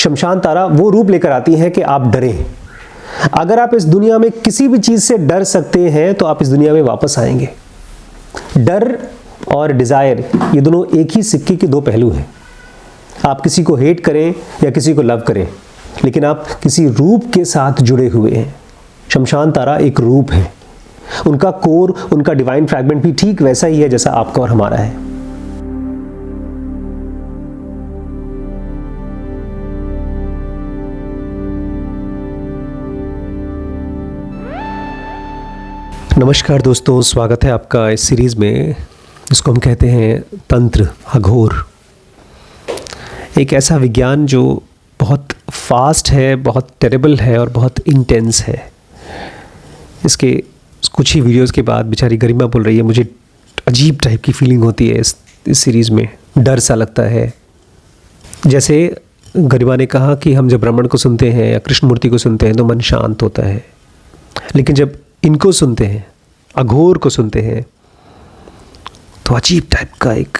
शमशान तारा वो रूप लेकर आती हैं कि आप डरें। अगर आप इस दुनिया में किसी भी चीज़ से डर सकते हैं तो आप इस दुनिया में वापस आएंगे। डर और डिज़ायर ये दोनों एक ही सिक्के के दो पहलू हैं। आप किसी को हेट करें या किसी को लव करें, लेकिन आप किसी रूप के साथ जुड़े हुए हैं। शमशान तारा एक रूप है, उनका कोर, उनका डिवाइन फ्रैगमेंट भी ठीक वैसा ही है जैसा आपका और हमारा है। नमस्कार दोस्तों, स्वागत है आपका इस सीरीज़ में जिसको हम कहते हैं तंत्र अघोर। एक ऐसा विज्ञान जो बहुत फास्ट है, बहुत टेरेबल है और बहुत इंटेंस है। इसके कुछ ही वीडियोस के बाद बेचारी गरिमा बोल रही है मुझे अजीब टाइप की फीलिंग होती है इस सीरीज़ में, डर सा लगता है। जैसे गरिमा ने कहा कि हम जब रमण को सुनते हैं या कृष्णमूर्ति को सुनते हैं तो मन शांत होता है, लेकिन जब इनको सुनते हैं, अघोर को सुनते हैं, तो अजीब टाइप का एक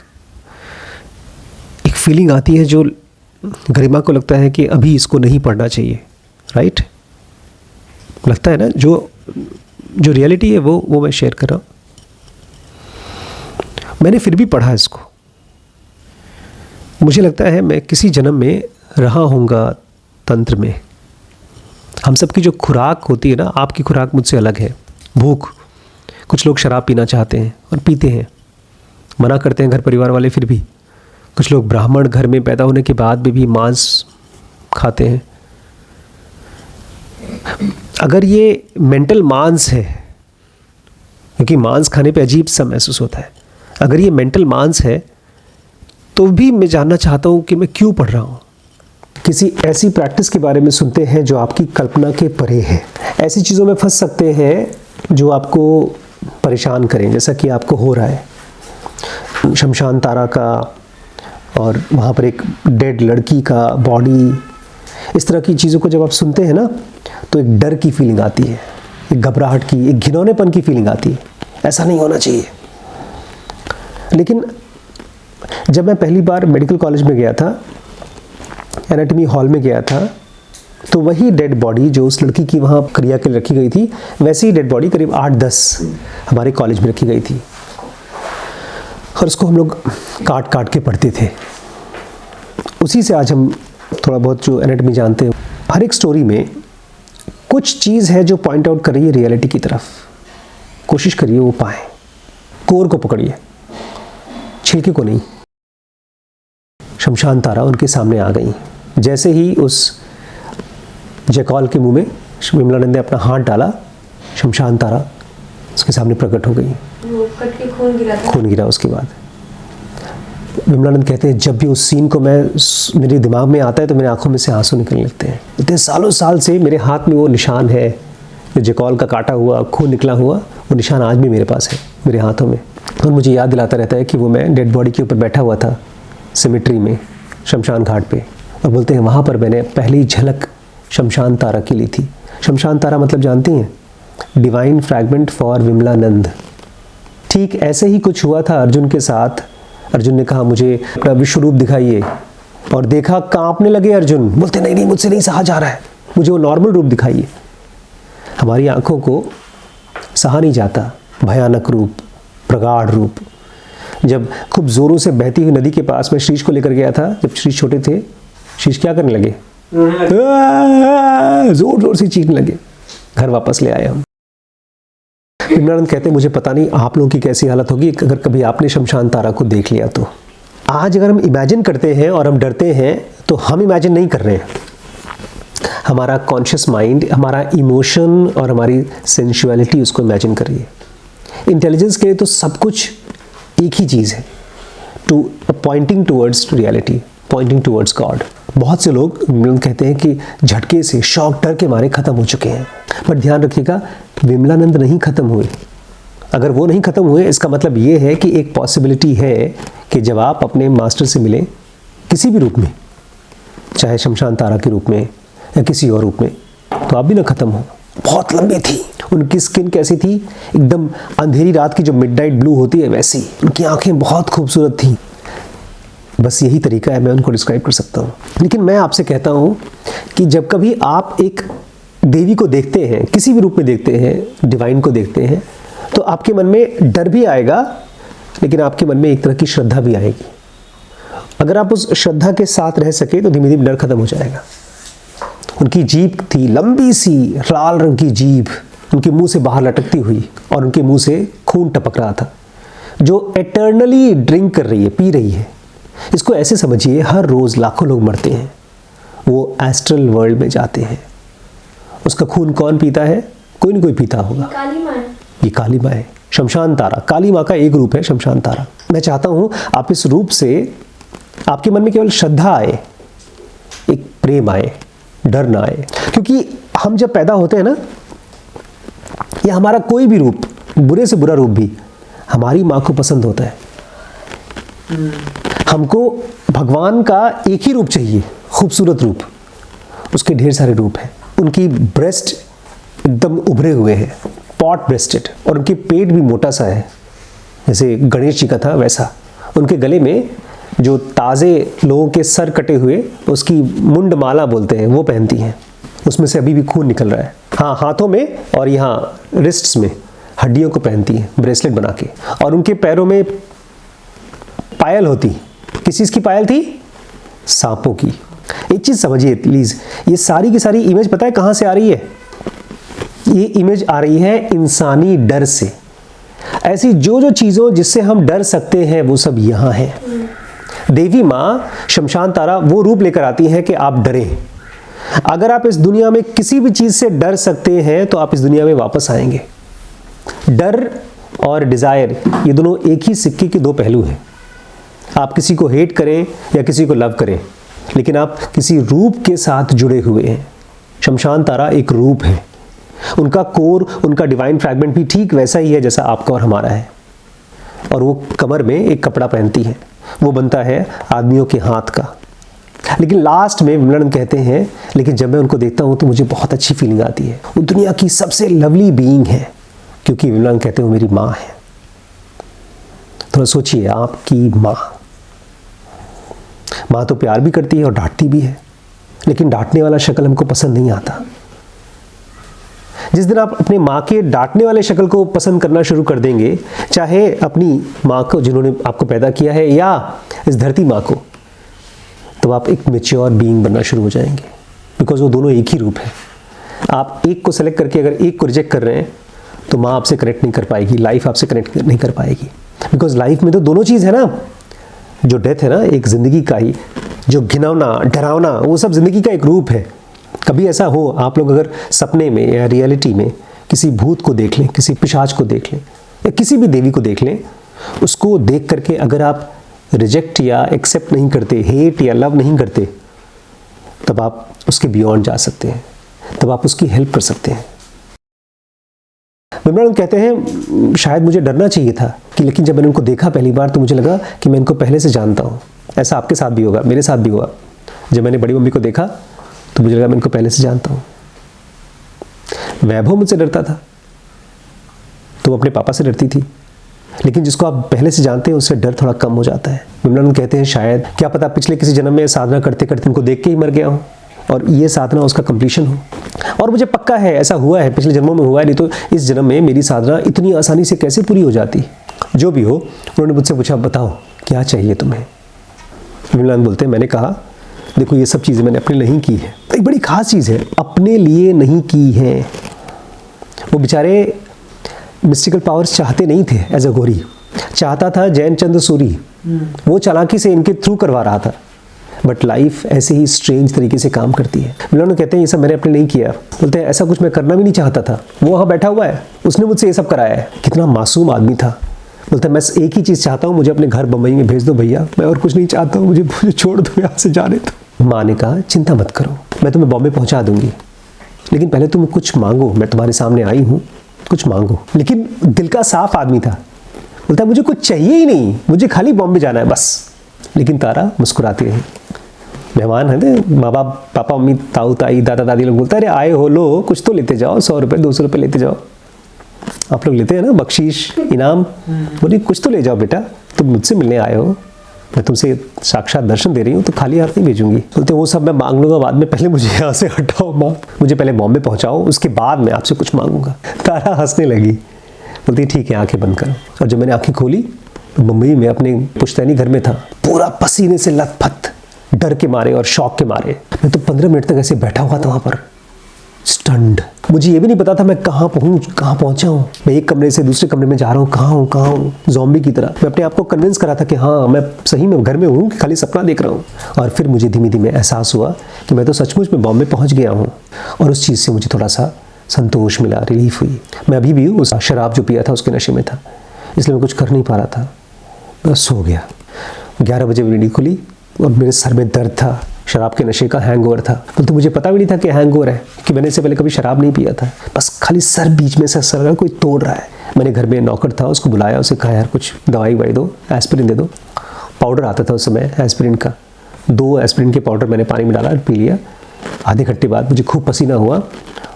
फीलिंग आती है जो गरिमा को लगता है कि अभी इसको नहीं पढ़ना चाहिए। राइट, लगता है ना, जो रियलिटी है वो मैं शेयर कर रहा हूँ। मैंने फिर भी पढ़ा इसको। मुझे लगता है मैं किसी जन्म में रहा होऊंगा तंत्र में। हम सब की जो खुराक होती है ना, आपकी खुराक मुझसे अलग है। भूख, कुछ लोग शराब पीना चाहते हैं और पीते हैं, मना करते हैं घर परिवार वाले, फिर भी कुछ लोग ब्राह्मण घर में पैदा होने के बाद भी मांस खाते हैं। अगर ये मेंटल मांस है, क्योंकि मांस खाने पे अजीब सा महसूस होता है, अगर ये मेंटल मांस है तो भी मैं जानना चाहता हूँ कि मैं क्यों पढ़ रहा हूँ। किसी ऐसी प्रैक्टिस के बारे में सुनते हैं जो आपकी कल्पना के परे है। ऐसी चीज़ों में फंस सकते हैं जो आपको परेशान करें, जैसा कि आपको हो रहा है। शमशान तारा का, और वहाँ पर एक डेड लड़की का बॉडी, इस तरह की चीज़ों को जब आप सुनते हैं ना, तो एक डर की फीलिंग आती है, एक घबराहट की, एक घिनौनेपन की फीलिंग आती है। ऐसा नहीं होना चाहिए। लेकिन जब मैं पहली बार मेडिकल कॉलेज में गया था, एनाटॉमी हॉल में गया था, तो वही डेड बॉडी जो उस लड़की की वहाँ क्रिया के लिए रखी गई थी, वैसी ही डेड बॉडी करीब 8-10 हमारे कॉलेज में रखी गई थी। और उसको हम लोग काट काट के पढ़ते थे। उसी से आज हम थोड़ा बहुत जो एनाटॉमी जानते हैं। हर एक स्टोरी में कुछ चीज़ है जो पॉइंट आउट कर रही है रियलिटी की तरफ। कोशिश करिए वो पाएं। कोर को पकड़िए, छिलके को नहीं। शमशान तारा उनके सामने आ गई। जैसे ही उस जयकॉल के मुंह में विमलानंद ने अपना हाथ डाला, शमशान तारा उसके सामने प्रकट हो गई। वो कट के खून गिरा। उसके बाद विमलानंद कहते हैं जब भी उस सीन को मेरे दिमाग में आता है तो मेरी आंखों में से आंसू निकलने लगते हैं। इतने सालों साल से मेरे हाथ में वो निशान है, जो जयकॉल का काटा हुआ, खून निकला हुआ, वो निशान आज भी मेरे पास है, मेरे हाथों में। और मुझे याद दिलाता रहता है कि वो मैं डेड बॉडी के ऊपर बैठा हुआ था सिमेट्री में, शमशान घाट पे। और बोलते हैं वहाँ पर मैंने पहली झलक शमशान तारा की ली थी। शमशान तारा मतलब जानती हैं? Divine fragment for Vimalananda. ठीक ऐसे ही कुछ हुआ था अर्जुन के साथ। अर्जुन ने कहा मुझे अपना विश्व रूप दिखाइए, और देखा कांपने लगे अर्जुन। बोलते नहीं मुझसे नहीं सहा जा रहा है, मुझे वो नॉर्मल रूप दिखाइए। हमारी आंखों को सहा नहीं जाता भयानक रूप, प्रगाढ़ रूप। जब खूब जोरों से बहती हुई नदी के पास में शीश को लेकर गया था, जब शीश छोटे थे, शीश क्या करने लगे? जोर जोर से चीखने लगे। घर वापस ले आए हम। विमलानंद कहते हैं मुझे पता नहीं आप लोगों की कैसी हालत होगी अगर कभी आपने शमशान तारा को देख लिया तो। आज अगर हम इमेजिन करते हैं और हम डरते हैं, तो हम इमेजिन नहीं कर रहे हैं। हमारा कॉन्शियस माइंड, हमारा इमोशन और हमारी सेंसुअलिटी उसको इमेजिन कर रही है। इंटेलिजेंस के लिए तो सब कुछ एक ही चीज़ है, pointing towards reality, pointing towards God. बहुत से लोग कहते हैं कि झटके से, शॉक, डर के मारे ख़त्म हो चुके हैं। पर ध्यान रखिएगा, विमलानंद नहीं ख़त्म हुए। अगर वो नहीं ख़त्म हुए, इसका मतलब ये है कि एक पॉसिबिलिटी है कि जब आप अपने मास्टर से मिलें किसी भी रूप में, चाहे शमशान तारा के रूप में या किसी और रूप में, तो आप भी ना ख़त्म हो। बहुत लंबी थी, उनकी स्किन कैसी थी? एकदम अंधेरी रात की जो मिडनाइट ब्लू होती है वैसी। उनकी आंखें बहुत खूबसूरत थी। बस यही तरीका है, मैं उनको डिस्क्राइब कर सकता हूँ। लेकिन मैं आपसे कहता हूँ कि जब कभी आप एक देवी को देखते हैं, किसी भी रूप में देखते हैं, डिवाइन को देखते हैं, तो आपके मन में डर भी आएगा, लेकिन आपके मन में एक तरह की श्रद्धा भी आएगी। अगर आप उस श्रद्धा के साथ रह सके तो धीमे धीमे डर खत्म हो जाएगा। उनकी जीभ थी लंबी सी, लाल रंग की जीभ उनके मुंह से बाहर लटकती हुई, और उनके मुंह से खून टपक रहा था, जो एटर्नली ड्रिंक कर रही है, पी रही है। इसको ऐसे समझिए, हर रोज लाखों लोग मरते हैं, वो एस्ट्रल वर्ल्ड में जाते हैं। उसका खून कौन पीता है? कोई ना कोई पीता होगा। काली माँ है। ये काली माँ है, शमशान तारा। काली माँ का एक रूप है शमशान तारा। मैं चाहता हूं आप इस रूप से आपके मन में केवल श्रद्धा आए, एक प्रेम आए, डर ना आए। क्योंकि हम जब पैदा होते हैं ना, या हमारा कोई भी रूप, बुरे से बुरा रूप भी, हमारी माँ को पसंद होता है। हमको भगवान का एक ही रूप चाहिए, खूबसूरत रूप। उसके ढेर सारे रूप हैं। उनकी ब्रेस्ट एकदम उभरे हुए हैं, पॉट ब्रेस्टेड, और उनके पेट भी मोटा सा है, जैसे गणेश जी का था वैसा। उनके गले में जो ताज़े लोगों के सर कटे हुए, उसकी मुंड माला बोलते हैं, वो पहनती हैं। उसमें से अभी भी खून निकल रहा है। हाँ, हाथों में और यहाँ रिस्ट्स में हड्डियों को पहनती हैं ब्रेसलेट बना के। और उनके पैरों में पायल होती। किस चीज़ की पायल थी? सांपों की। एक चीज़ समझिए प्लीज़, ये सारी की सारी इमेज पता है कहाँ से आ रही है? ये इमेज आ रही है इंसानी डर से। ऐसी जो जो चीज़ों जिससे हम डर सकते हैं वो सब यहाँ है। देवी माँ शमशान तारा वो रूप लेकर आती है कि आप डरें। अगर आप इस दुनिया में किसी भी चीज़ से डर सकते हैं तो आप इस दुनिया में वापस आएंगे। डर और डिज़ायर, ये दोनों एक ही सिक्के के दो पहलू हैं। आप किसी को हेट करें या किसी को लव करें, लेकिन आप किसी रूप के साथ जुड़े हुए हैं। शमशान तारा एक रूप है। उनका कोर, उनका डिवाइन फ्रैगमेंट भी ठीक वैसा ही है जैसा आपका और हमारा है। और वो कमर में एक कपड़ा पहनती है, वो बनता है आदमियों के हाथ का। लेकिन लास्ट में विमलन कहते हैं, लेकिन जब मैं उनको देखता हूँ तो मुझे बहुत अच्छी फीलिंग आती है। वो दुनिया की सबसे लवली बीइंग है, क्योंकि विमलन कहते हैं वो मेरी माँ है। थोड़ा सोचिए, आपकी माँ। माँ तो प्यार भी करती है और डांटती भी है, लेकिन डांटने वाला शक्ल हमको पसंद नहीं आता। जिस दिन आप अपने माँ के डांटने वाले शक्ल को पसंद करना शुरू कर देंगे, चाहे अपनी माँ को जिन्होंने आपको पैदा किया है या इस धरती माँ को, तो आप एक मैच्योर बीइंग बनना शुरू हो जाएंगे। बिकॉज वो दोनों एक ही रूप है। आप एक को सेलेक्ट करके अगर एक को रिजेक्ट कर रहे हैं तो माँ आपसे कनेक्ट नहीं कर पाएगी, लाइफ आपसे कनेक्ट नहीं कर पाएगी। बिकॉज लाइफ में तो दोनों चीज़ है ना, जो डेथ है ना, एक ज़िंदगी का ही, जो घिनौना डरावना, वो सब ज़िंदगी का एक रूप है। कभी ऐसा हो आप लोग अगर सपने में या रियलिटी में किसी भूत को देख लें, किसी पिशाच को देख लें, या किसी भी देवी को देख लें, उसको देख करके अगर आप रिजेक्ट या एक्सेप्ट नहीं करते, हेट या लव नहीं करते, तब आप उसके बियॉन्ड जा सकते हैं, तब आप उसकी हेल्प कर सकते हैं। विमलानंद कहते हैं शायद मुझे डरना चाहिए था, कि लेकिन जब मैंने उनको देखा पहली बार तो मुझे लगा कि मैं इनको पहले से जानता हूँ। ऐसा आपके साथ भी होगा, मेरे साथ भी हुआ। जब मैंने बड़ी मम्मी को देखा तो मुझे लगा मैं इनको पहले से जानता हूँ। वैभव मुझसे डरता था, तुम अपने पापा से डरती थी, लेकिन जिसको आप पहले से जानते हैं उससे डर थोड़ा कम हो जाता है। विमलानंद कहते हैं शायद क्या पता पिछले किसी जन्म में साधना करते करते उनको देख के ही मर गया हूँ और ये साधना उसका कंप्लीशन हो। और मुझे पक्का है ऐसा हुआ है, पिछले जन्मों में हुआ है, नहीं तो इस जन्म में मेरी साधना इतनी आसानी से कैसे पूरी हो जाती। जो भी हो, उन्होंने मुझसे पूछा बताओ क्या चाहिए तुम्हें। विमलानंद बोलते हैं मैंने कहा देखो ये सब चीज़ें मैंने अपने लिए नहीं की है। एक बड़ी खास चीज़ है, अपने लिए नहीं की है। वो बेचारे मिस्टिकल पावर्स चाहते नहीं थे। एज अ गौरी चाहता था जैन चंद्र सूरी, वो चालाकी से इनके थ्रू करवा रहा था। बट लाइफ ऐसे ही स्ट्रेंज तरीके से काम करती है। विमलानंद कहते हैं ये सब मैंने अपने नहीं किया। बोलते हैं ऐसा कुछ मैं करना भी नहीं चाहता था, वो वहाँ बैठा हुआ है, उसने मुझसे ये सब कराया है। कितना मासूम आदमी था। बोलता है मैं एक ही चीज़ चाहता हूँ, मुझे अपने घर बम्बई में भेज दो भैया, मैं और कुछ नहीं चाहता हूँ, मुझे छोड़ दो यहाँ से जाने दो। माँ ने कहा चिंता मत करो, मैं तुम्हें बॉम्बे पहुँचा दूंगी, लेकिन पहले तुम कुछ मांगो, मैं तुम्हारे सामने आई हूँ, कुछ मांगो। लेकिन दिल का साफ आदमी था। बोलता है मुझे कुछ चाहिए ही नहीं, मुझे खाली बॉम्बे जाना है बस। लेकिन तारा मुस्कुराती रही। मेहमान है, माँ बाप, पापा मम्मी, ताऊ ताई, दादा दादी लोग बोलते हैं अरे आए हो लो कुछ तो लेते जाओ, 100 रुपये 200 रुपये लेते जाओ। आप लोग लेते हैं ना बख्शीश, इनाम, बोलिए कुछ तो ले जाओ बेटा, तुम मुझसे मिलने आए हो, मैं तुमसे साक्षात दर्शन दे रही हूँ तो खाली हाथ नहीं भेजूंगी। बोलते वो सब मैं मांग लूंगा बाद में, पहले मुझे यहाँ से हटाओ माँ, मुझे पहले बॉम्बे पहुँचाओ, उसके बाद मैं आपसे कुछ मांगूंगा। तारा हंसने लगी, बोलती ठीक है आंखें बंद करो। और जब मैंने आंखें खोली तो मुंबई में अपने पुश्तैनी घर में था, पूरा पसीने से लथपथ, डर के मारे और शौक के मारे। मैं तो 15 मिनट तक ऐसे बैठा हुआ था वहाँ पर, स्टन्ड। मुझे ये भी नहीं पता था मैं कहाँ पहुँचा हूँ। मैं एक कमरे से दूसरे कमरे में जा रहा हूँ, कहाँ हूँ, ज़ॉम्बी की तरह। मैं अपने आप को कन्विंस करा था कि हाँ मैं सही में घर में हूँ कि खाली सपना देख रहा हूँ। और फिर मुझे धीमे धीमे एहसास हुआ कि मैं तो सचमुच में बॉम्बे पहुँच गया हूँ। और उस चीज़ से मुझे थोड़ा सा संतोष मिला, रिलीफ हुई। मैं अभी भी उस शराब जो पिया था उसके नशे में था, इसलिए मैं कुछ कर नहीं पा रहा था। बस सो गया। 11 बजे मेरी नींद खुली और मेरे सर में दर्द था, शराब के नशे का हैंगओवर था। तो मुझे पता भी नहीं था कि हैंगओवर है, कि मैंने इससे पहले कभी शराब नहीं पिया था। बस खाली सर बीच में से सर कोई तोड़ रहा है। मैंने घर में नौकर था, उसको बुलाया, उसे कहा यार कुछ दवाई ववाई दो, एस्पिरिन दे दो। पाउडर आता था उस समय एस्पिरिन का, 2 एस्पिरिन के पाउडर मैंने पानी में डाला और पी लिया। आधे घंटे बाद मुझे खूब पसीना हुआ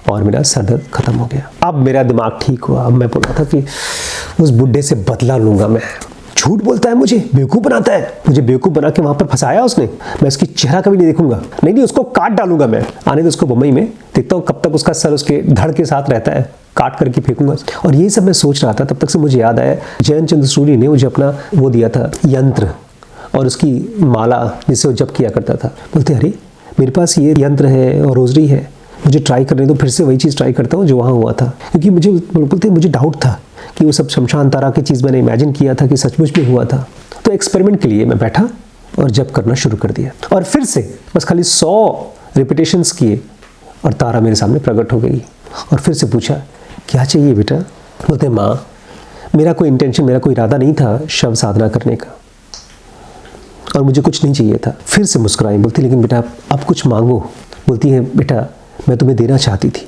और मेरा सर दर्द खत्म हो गया। अब मेरा दिमाग ठीक हुआ। अब मैं बोला था कि उस बुड्ढे से बदला लूँगा मैं। झूठ बोलता है, मुझे बेवकूफ़ बनाता है, मुझे बेवकूफ़ बना के वहाँ पर फंसाया उसने। मैं उसकी चेहरा कभी नहीं देखूंगा, नहीं उसको काट डालूंगा मैं। आने दो उसको बम्बई में, देखता हूँ कब तक उसका सर उसके धड़ के साथ रहता है, काट करके फेंकूंगा। और ये सब मैं सोच रहा था, तब तक से मुझे याद आया जैन चंद्र सूरी ने मुझे अपना वो दिया था यंत्र और उसकी माला, जिससे वो जप किया करता था। बोलते अरे मेरे पास ये यंत्र है और रोजरी है, मुझे ट्राई करने दो। फिर से वही चीज़ ट्राई करता हूँ जो वहाँ हुआ था, क्योंकि मुझे डाउट था कि वो सब शमशान तारा की चीज़ मैंने इमेजिन किया था कि सचमुच में हुआ था। तो एक्सपेरिमेंट के लिए मैं बैठा और जप करना शुरू कर दिया। और फिर से बस खाली 100 रिपीटेशंस किए और तारा मेरे सामने प्रकट हो गई। और फिर से पूछा क्या चाहिए बेटा। बोलते माँ मेरा कोई इंटेंशन, मेरा कोई इरादा नहीं था शव साधना करने का, और मुझे कुछ नहीं चाहिए था। फिर से मुस्कुराई, बोलती लेकिन बेटा अब कुछ मांगो। बोलती है बेटा मैं तुम्हें देना चाहती थी,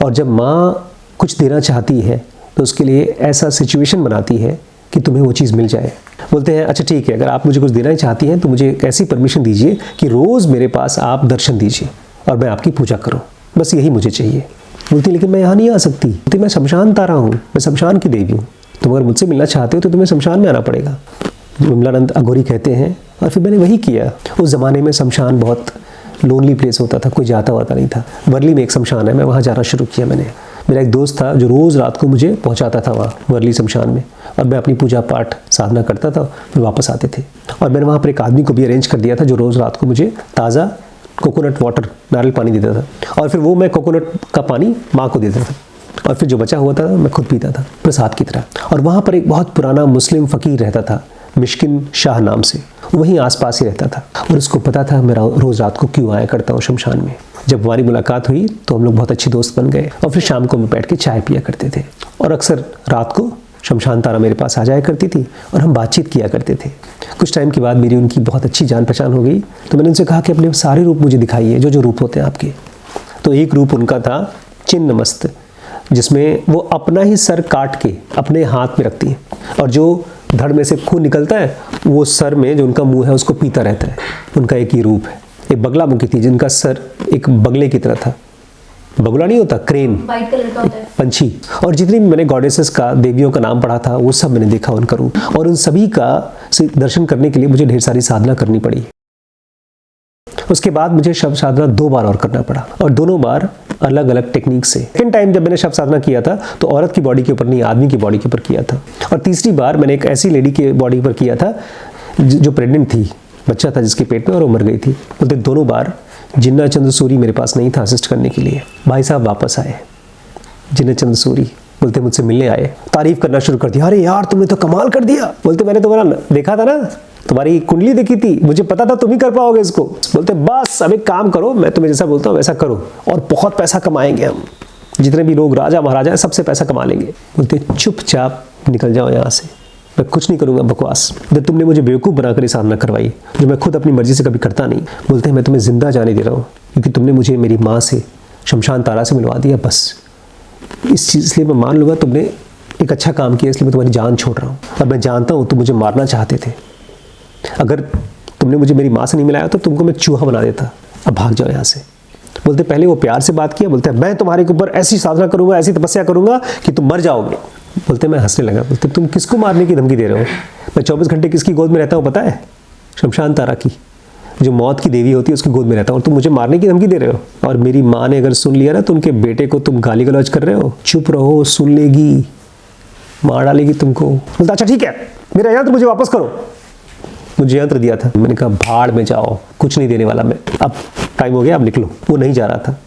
और जब माँ कुछ देना चाहती है तो उसके लिए ऐसा सिचुएशन बनाती है कि तुम्हें वो चीज़ मिल जाए। बोलते हैं अच्छा ठीक है, अगर आप मुझे कुछ देना ही चाहती हैं तो मुझे एक ऐसी परमिशन दीजिए कि रोज़ मेरे पास आप दर्शन दीजिए और मैं आपकी पूजा करूं, बस यही मुझे चाहिए। बोलती लेकिन मैं यहाँ नहीं आ सकती। बोलती मैं शमशान तारा हूँ, मैं शमशान की देवी हूँ, तुम अगर मुझसे मिलना चाहते हो तो तुम्हें शमशान में आना पड़ेगा। विमलानंद अघोरी कहते हैं। और फिर मैंने वही किया। उस ज़माने में शमशान बहुत लोनली प्लेस होता था, कोई जाता वाता नहीं था। वर्ली में एक शमशान है, मैं वहाँ जाना शुरू किया। मेरा एक दोस्त था जो रोज़ रात को मुझे पहुंचाता था वहाँ वर्ली शमशान में, और मैं अपनी पूजा पाठ साधना करता था, फिर वापस आते थे। और मैंने वहाँ पर एक आदमी को भी अरेंज कर दिया था जो रोज़ रात को मुझे ताज़ा कोकोनट वाटर, नारियल पानी देता था, और फिर वो मैं कोकोनट का पानी माँ को देता था, और फिर जो बचा हुआ था मैं खुद पीता था प्रसाद की तरह। और वहाँ पर एक बहुत पुराना मुस्लिम फ़कीर रहता था, मिश्किन शाह नाम से, वहीं आसपास ही रहता था, और उसको पता था मैं रोज़ रात को क्यों आया करता हूँ शमशान में। जब हमारी मुलाकात हुई तो हम लोग बहुत अच्छे दोस्त बन गए, और फिर शाम को हम बैठ के चाय पिया करते थे, और अक्सर रात को शमशान तारा मेरे पास आ जाया करती थी और हम बातचीत किया करते थे। कुछ टाइम के बाद मेरी उनकी बहुत अच्छी जान पहचान हो गई, तो मैंने उनसे कहा कि अपने सारे रूप मुझे दिखाइए, जो जो रूप होते हैं आपके। तो एक रूप उनका था चिन्नमस्त, जिसमें वो अपना ही सर काट के अपने हाथ में रखती हैं, और जो धड़ में से खून निकलता है वो सर में जो उनका मुंह है उसको पीता रहता है। उनका एक ही रूप है। एक बगला मुखी थी जिनका सर एक बगले की तरह था, बगुला नहीं होता, क्रेन, व्हाइट कलर का होता है, पंछी। और जितनी भी मैंने गॉडेसेस का, देवियों का नाम पढ़ा था, वो सब मैंने देखा उनका रूप, और उन सभी का दर्शन करने के लिए मुझे ढेर सारी साधना करनी पड़ी। उसके बाद मुझे शव साधना 2 बार और करना पड़ा, और दोनों बार अलग अलग टेक्निक से। सेकेंड टाइम जब मैंने शव साधना किया था तो औरत की बॉडी के ऊपर नहीं, आदमी की बॉडी के ऊपर किया था। और तीसरी बार मैंने एक ऐसी लेडी के बॉडी पर किया था जो प्रेग्नेंट थी, बच्चा था जिसके पेट में, और वो मर गई थी। बोलते दोनों बार जिन्ना चंद्र सूरी मेरे पास नहीं था असिस्ट करने के लिए। भाई साहब वापस आए, जिन्ना चंद्र सूरी, बोलते मुझसे मिलने आए, तारीफ करना शुरू कर दिया, अरे यार तुमने तो कमाल कर दिया। बोलते मैंने तुम्हारा देखा था ना, तुम्हारी कुंडली देखी थी, मुझे पता था तुम ही कर पाओगे इसको। बोलते बस अब एक काम करो, मैं तुम्हें जैसा बोलता हूँ वैसा करो और बहुत पैसा कमाएंगे हम, जितने भी लोग राजा महाराजा हैं सबसे पैसा कमा लेंगे। बोलते चुपचाप निकल जाओ यहाँ से, मैं कुछ नहीं करूँगा बकवास। जब तुमने मुझे बेवकूफ़ बनाकर ये साधना करवाई जो मैं खुद अपनी मर्जी से कभी करता नहीं। बोलते हैं मैं तुम्हें जिंदा जाने दे रहा हूँ क्योंकि तुमने मुझे मेरी माँ से, शमशान तारा से मिलवा दिया। बस इस चीज़ इसलिए मैं मान लूँगा तुमने एक अच्छा काम किया, इसलिए मैं तुम्हारी जान छोड़ रहा हूँ। और मैं जानता हूँ तुम मुझे मारना चाहते थे, अगर तुमने मुझे मेरी माँ से नहीं मिलाया तो तुमको मैं चूहा बना देता। अब भाग जाओ यहाँ से। बोलते पहले वो प्यार से बात किया, बोलते मैं तुम्हारे ऊपर ऐसी साधना करूँगा, ऐसी तपस्या करूँगा कि तुम मर जाओगे। बोलते मैं हंसने लगा। बोलते तुम किसको मारने की धमकी दे रहे हो? मैं 24 घंटे किसकी गोद में रहता हूँ पता है? शमशान तारा की, जो मौत की देवी होती है, उसकी गोद में रहता हूँ और तुम मुझे मारने की धमकी दे रहे हो। और मेरी माँ ने अगर सुन लिया ना तो उनके बेटे को तुम गाली गलौज कर रहे हो। चुप रहो, सुन लेगी, मार डालेगी तुमको। बोलता अच्छा ठीक है, मेरा यंत्र मुझे वापस करो। मुझे यंत्र दिया था, मैंने कहा भाड़ में जाओ, कुछ नहीं देने वाला मैं, अब टाइम हो गया, अब निकलो। वो नहीं जा रहा था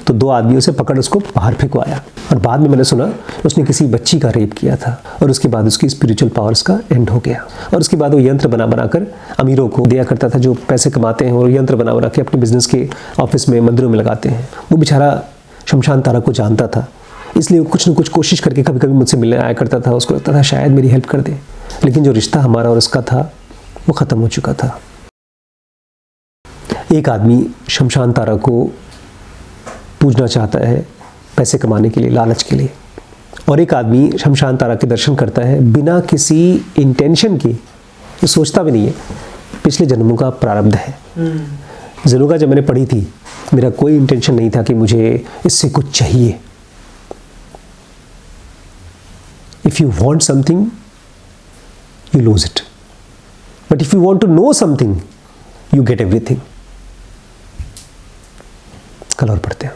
तो 2 आदमियों से पकड़ उसको बाहर फेंकवाया। और बाद में मैंने सुना उसने किसी बच्ची का रेप किया था और उसके बाद उसकी स्पिरिचुअल पावर्स का एंड हो गया। और उसके बाद वो यंत्र बना बना कर अमीरों को दिया करता था, जो पैसे कमाते हैं और यंत्र बना बना के अपने बिजनेस के ऑफिस में, मंदिरों में लगाते हैं। वो बेचारा शमशान तारा को जानता था, इसलिए वो कुछ न कुछ कोशिश करके कभी कभी मुझसे मिलने आया करता था। उसको लगता था शायद मेरी हेल्प कर दे, लेकिन जो रिश्ता हमारा और उसका था वो ख़त्म हो चुका था। एक आदमी शमशान तारा को पूजना चाहता है पैसे कमाने के लिए, लालच के लिए, और एक आदमी शमशान तारा के दर्शन करता है बिना किसी इंटेंशन के, जो सोचता भी नहीं है पिछले जन्मों का प्रारब्ध है। ज़रूगा जब मैंने पढ़ी थी, मेरा कोई इंटेंशन नहीं था कि मुझे इससे कुछ चाहिए। If you want something you lose it, but if you want to know something you get everything. कल और पढ़ते हैं।